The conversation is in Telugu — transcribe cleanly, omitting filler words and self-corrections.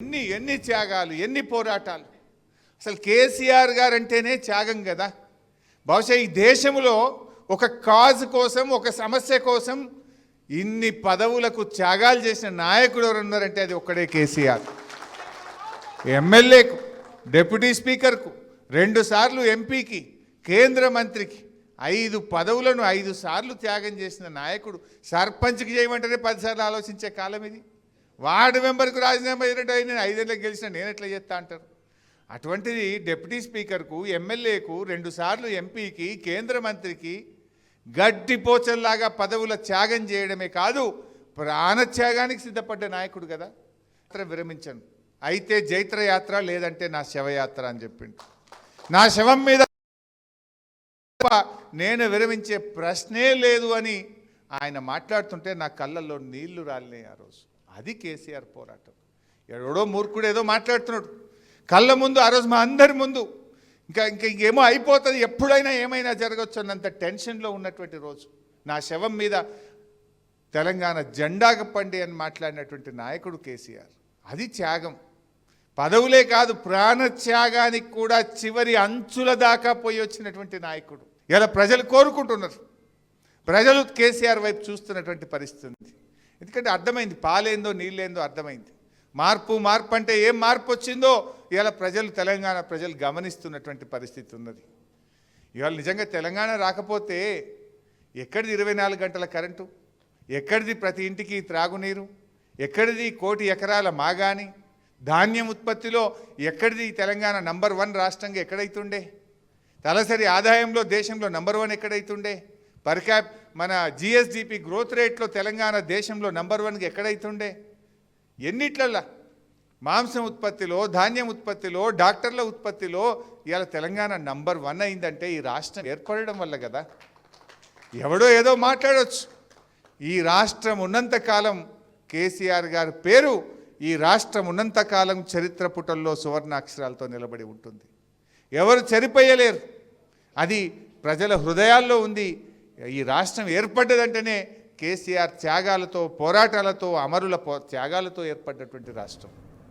ఎన్ని త్యాగాలు, ఎన్ని పోరాటాలు. అసలు కేసీఆర్ గారు అంటేనే త్యాగం కదా. బహుశా ఈ దేశంలో ఒక కాజ్ కోసం, ఒక సమస్య కోసం ఇన్ని పదవులకు త్యాగాలు చేసిన నాయకుడు ఎవరు ఉన్నారంటే అది ఒక్కడే కేసీఆర్. ఎమ్మెల్యేకు, డిప్యూటీ స్పీకర్కు, 2 సార్లు ఎంపీకి, కేంద్ర మంత్రికి 5 పదవులను 5 సార్లు త్యాగం చేసిన నాయకుడు. సర్పంచ్కి చేయమంటేనే 10 సార్లు ఆలోచించే కాలం ఇది. వార్డు మెంబర్కు రాజీనామా చేయడం నేను 5 ఏళ్ళకి గెలిచిన నేను ఎట్లా చేస్తా అంటారు. అటువంటిది డిప్యూటీ స్పీకర్కు, ఎమ్మెల్యేకు, 2 సార్లు ఎంపీకి, కేంద్ర మంత్రికి గడ్డిపోచల్లాగా పదవుల త్యాగం చేయడమే కాదు, ప్రాణత్యాగానికి సిద్ధపడ్డ నాయకుడు కదా. విరమించను, అయితే జైత్రయాత్ర, లేదంటే నా శవయాత్ర అని చెప్పిండు. నా శవం మీద నేను విరమించే ప్రశ్నే లేదు అని ఆయన మాట్లాడుతుంటే నా కళ్ళల్లో నీళ్లు రాలినాయి ఆ రోజు. అది కేసీఆర్ పోరాటం. ఎవడో మూర్ఖుడు ఏదో మాట్లాడుతున్నాడు కళ్ళ ముందు, ఆ రోజు మా అందరి ముందు. ఇంకేమో అయిపోతుంది, ఎప్పుడైనా ఏమైనా జరగచ్చు అన్నంత టెన్షన్లో ఉన్నటువంటి రోజు. నా శవం మీద తెలంగాణ జెండాకు పండి అని మాట్లాడినటువంటి నాయకుడు కేసీఆర్. అది త్యాగం. పదవులే కాదు, ప్రాణత్యాగానికి కూడా చివరి అంచుల దాకా పోయి వచ్చినటువంటి నాయకుడు. ఇలా ప్రజలు కోరుకుంటున్నారు, ప్రజలు కేసీఆర్ వైపు చూస్తున్నటువంటి పరిస్థితి. ఎందుకంటే అర్థమైంది, పాలేందో నీళ్ళేందో అర్థమైంది. మార్పు అంటే ఏం మార్పు వచ్చిందో ఇవాళ తెలంగాణ ప్రజలు గమనిస్తున్నటువంటి పరిస్థితి ఉన్నది. ఇవాళ నిజంగా తెలంగాణ రాకపోతే ఎక్కడిది 24 గంటల కరెంటు, ఎక్కడిది ప్రతి ఇంటికి త్రాగునీరు, ఎక్కడిది 1 కోటి ఎకరాల మాగాని, ధాన్యం ఉత్పత్తిలో ఎక్కడిది తెలంగాణ నంబర్ 1 రాష్ట్రంగా ఎక్కడైతుండే, తలసరి ఆదాయంలో దేశంలో నంబర్ 1 ఎక్కడైతుండే, పర్ క్యాప్ మన జిఎస్డిపి గ్రోత్ రేట్లో తెలంగాణ దేశంలో నంబర్ 1గా ఎక్కడైతుండే, ఎన్నిట్లల్లా మాంసం ఉత్పత్తిలో, ధాన్యం ఉత్పత్తిలో, డాక్టర్ల ఉత్పత్తిలో ఇవాళ తెలంగాణ నంబర్ 1 అయిందంటే ఈ రాష్ట్రం ఏర్పడడం వల్ల కదా. ఎవడో ఏదో మాట్లాడవచ్చు. ఈ రాష్ట్రం ఉన్నంతకాలం కేసీఆర్ గారి పేరు ఈ రాష్ట్రం ఉన్నంతకాలం చరిత్ర పుటల్లో సువర్ణాక్షరాలతో నిలబడి ఉంటుంది. ఎవరు చెరిపోయలేరు. అది ప్రజల హృదయాల్లో ఉంది. ఈ రాష్ట్రం ఏర్పడ్డదంటేనే కేసీఆర్ త్యాగాలతో, పోరాటాలతో, అమరుల త్యాగాలతో ఏర్పడ్డటువంటి రాష్ట్రం.